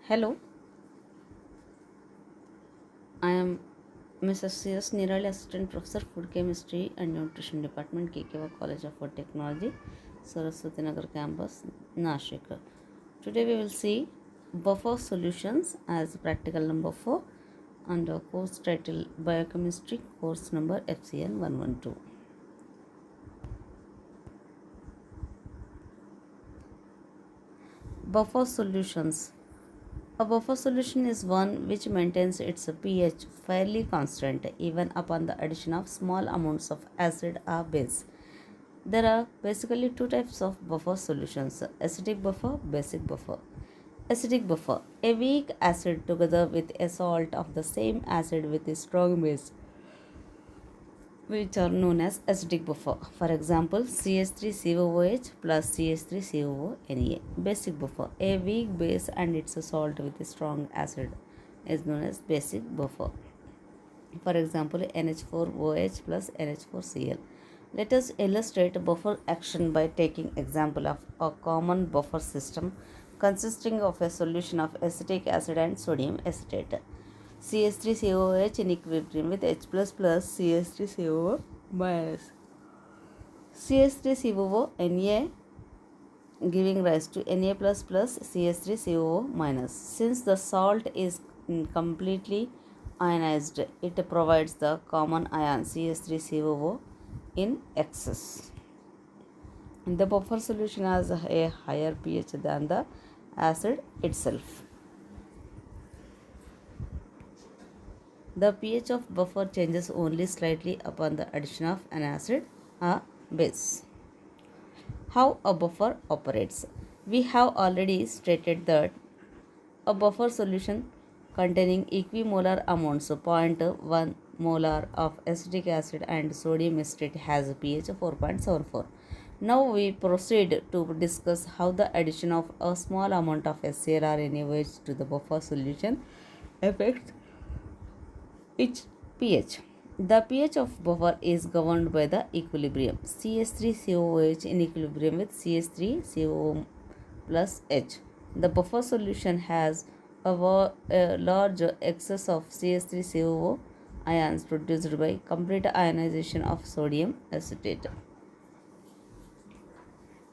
Hello, I am Mrs. C.S. Nirali, Assistant Professor, Food Chemistry and Nutrition Department, KKV College of Food Technology, Saraswati Nagar Campus, Nashik. Today we will see buffer solutions as practical number 4 under course title Biochemistry, course number FCN 112. Buffer solutions. A buffer solution is one which maintains its pH fairly constant even upon the addition of small amounts of acid or base. There are basically two types of buffer solutions: acidic buffer, basic buffer. Acidic buffer: a weak acid together with a salt of the same acid with a strong base, which are known as acidic buffer. For example, CH3COOH plus CH3COO Basic buffer: a weak base and its salt with a strong acid is known as basic buffer. For example, NH4OH plus NH4Cl. Let us illustrate buffer action by taking example of a common buffer system consisting of a solution of acetic acid and sodium acetate. CH3COOH in equilibrium with H plus CH3COO minus. CH3COO Na giving rise to Na plus CH3COO minus. Since the salt is completely ionized, it provides the common ion CH3COO in excess. The buffer solution has a higher pH than the acid itself. The pH of buffer changes only slightly upon the addition of an acid or base. How a buffer operates. We have already stated that a buffer solution containing equimolar amounts of 0.1 molar of acetic acid and sodium acetate has a pH of 4.74. Now we proceed to discuss how the addition of a small amount of HCl or NaOH to the buffer solution affects its pH. The pH of buffer is governed by the equilibrium CH3COOH in equilibrium with CH3COO plus H. The buffer solution has a large excess of CH3COO ions produced by complete ionization of sodium acetate.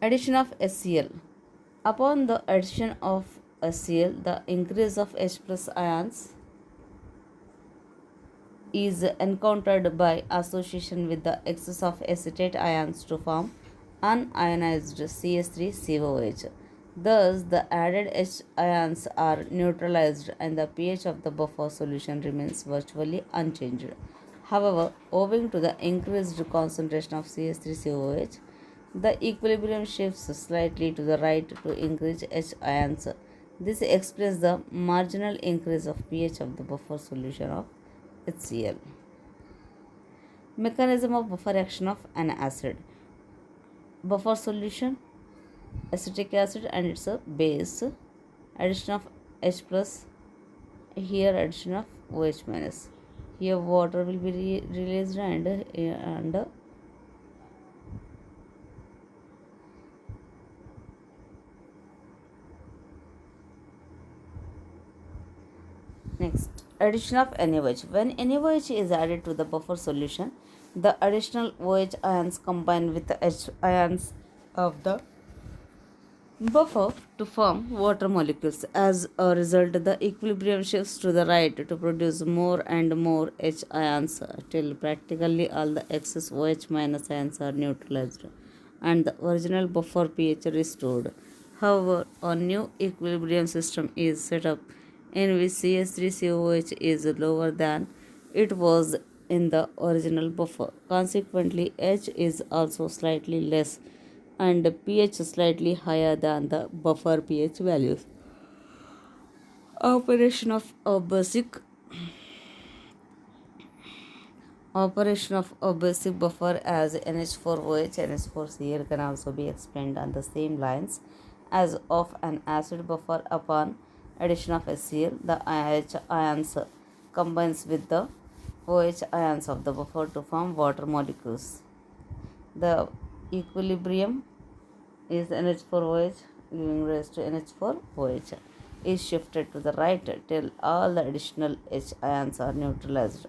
Addition of HCl. Upon the addition of HCl, the increase of H plus ions is encountered by association with the excess of acetate ions to form unionized CH3COOH. Thus, the added H ions are neutralized and the pH of the buffer solution remains virtually unchanged. However, owing to the increased concentration of CH3COOH, the equilibrium shifts slightly to the right to increase H ions. This explains the marginal increase of pH of the buffer solution of HCl. Mechanism of buffer action of an acid. Buffer solution, acetic acid and its a base. Addition of H plus, here addition of OH minus. Here water will be released and next, addition of NaOH. When NaOH is added to the buffer solution, the additional OH ions combine with the H ions of the buffer to form water molecules. As a result, the equilibrium shifts to the right to produce more and more H ions till practically all the excess OH minus ions are neutralized and the original buffer pH restored. However, a new equilibrium system is set up in which CH3COOH is lower than it was in the original buffer. Consequently, H is also slightly less and pH slightly higher than the buffer pH values. Operation of a basic Operation of a basic buffer as NH4OH, NH4Cl can also be explained on the same lines as of an acid buffer. Upon addition of HCl, the H ions combines with the OH ions of the buffer to form water molecules. The equilibrium is NH4OH giving rise to NH4OH. is shifted to the right till all the additional H ions are neutralized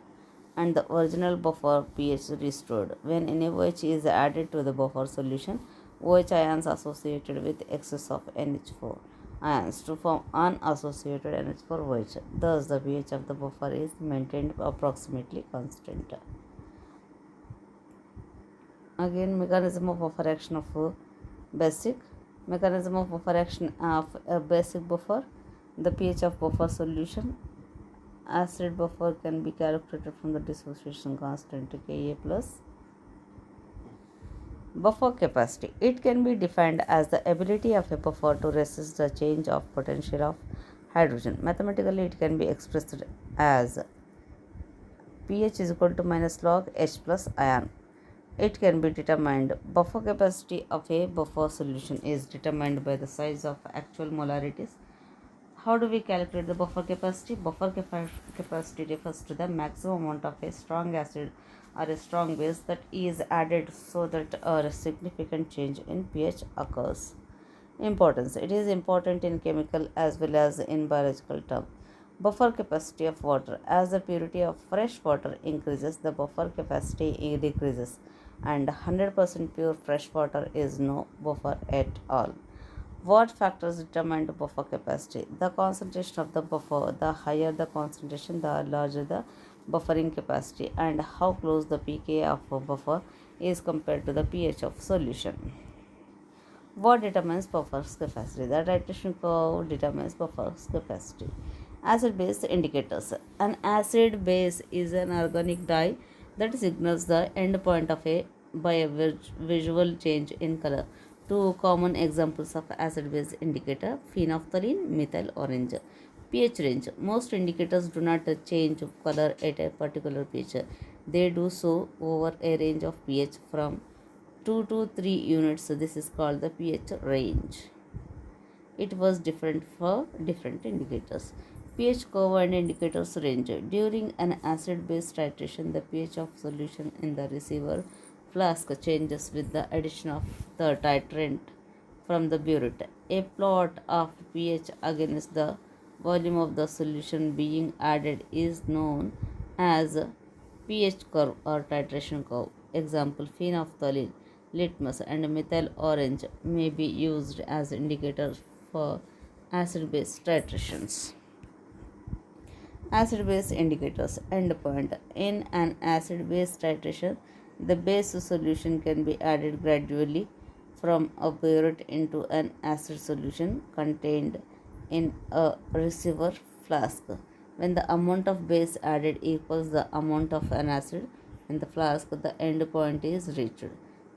and the original buffer pH restored. When NaOH is added to the buffer solution, OH ions associated with excess of NH4 ions to form unassociated NH4OH. Thus, the pH of the buffer is maintained approximately constant. Again, mechanism of buffer action of basic. Mechanism of buffer action of a basic buffer. The pH of buffer solution. Acid buffer can be calculated from the dissociation constant Ka plus. Buffer capacity. It can be defined as the ability of a buffer to resist the change of potential of hydrogen. Mathematically, it can be expressed as pH is equal to minus log H plus ion. It can be determined. Buffer capacity of a buffer solution is determined by the size of actual molarities. How do we calculate the buffer capacity? Buffer capacity refers to the maximum amount of a strong acid or a strong base that is added so that a significant change in pH occurs. Importance. It is important in chemical as well as in biological terms. Buffer capacity of water. As the purity of fresh water increases, the buffer capacity decreases, and 100% pure fresh water is no buffer at all. What factors determine the buffer capacity? The concentration of the buffer. The higher the concentration, the larger the buffering capacity, and how close the pK of a buffer is compared to the pH of solution. What determines buffer capacity? The titration curve determines buffer capacity. Acid base indicators. An acid base is an organic dye that signals the end point of a by a visual change in color. Two common examples of acid base indicator: phenolphthalein, methyl orange. pH range. Most indicators do not change color at a particular pH. They do so over a range of pH from 2 to 3 units. This is called the pH range. It was different for different indicators. pH curve and indicators range. During an acid base titration, the pH of solution in the receiver flask changes with the addition of the titrant from the burette. A plot of pH against the volume of the solution being added is known as pH curve or titration curve. Example: phenolphthalein, litmus, and methyl orange may be used as indicators for acid base titrations. Acid base indicators. Endpoint. In an acid base titration, the base solution can be added gradually from a burette into an acid solution contained in a receiver flask. When the amount of base added equals the amount of an acid in the flask, the end point is reached.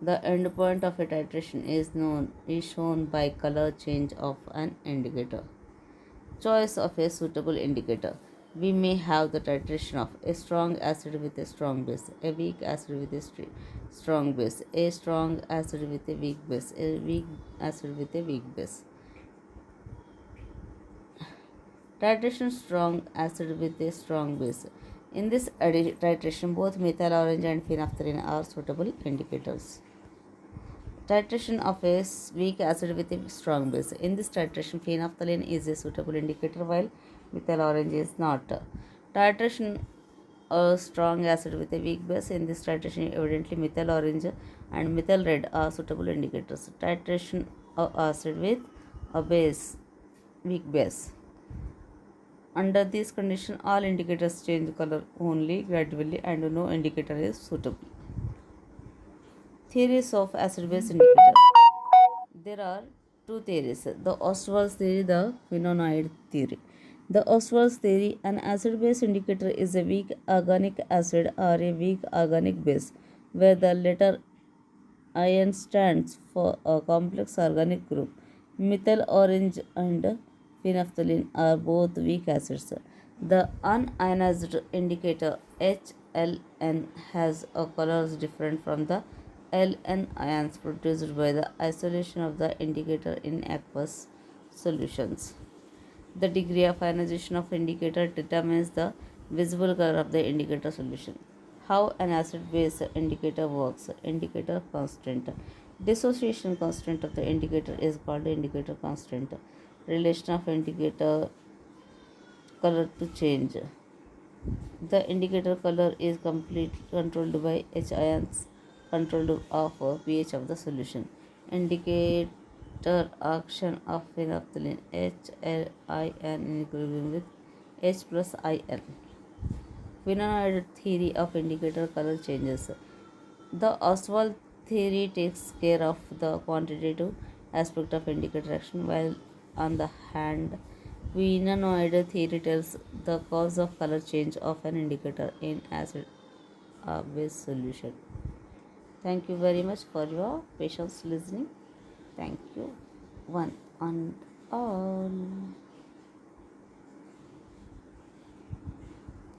The end point of a titration is shown by color change of an indicator. Choice of a suitable indicator. We may have the titration of a strong acid with a strong base, a weak acid with a strong base, a strong acid with a weak base, a weak acid with a weak base. Titration strong acid with a strong base. In this titration, both methyl orange and phenolphthalein are suitable indicators. Titration of a weak acid with a strong base. In this titration, phenolphthalein is a suitable indicator while methyl orange is not. Titration a strong acid with a weak base. In this titration, evidently methyl orange and methyl red are suitable indicators. Titration of acid with a weak base. Under this condition, all indicators change color only gradually and no indicator is suitable. Theories of acid base indicator. There are two theories: the Ostwald's theory, the Quinonoid theory. The Ostwald's theory: an acid base indicator is a weak organic acid or a weak organic base, where the letter ion stands for a complex organic group. Methyl orange and phenolphthalein are both weak acids. The unionized indicator HLN has a colors different from the Ln ions produced by the isolation of the indicator in aqueous solutions. The degree of ionization of indicator determines the visible color of the indicator solution. How an acid base indicator works. Indicator constant. Dissociation constant of the indicator is called indicator constant. relation of indicator color to change. The indicator color is completely controlled by H ions controlled of pH of the solution. Indicator action of phenolphthalein HIN in equilibrium with H plus IN. Phenol theory of indicator color changes. The Ostwald theory takes care of the quantitative aspect of indicator action, while on the hand, Vinanoid theory tells the cause of color change of an indicator in acid base solution. Thank you very much for your patience listening. Thank you, one and all.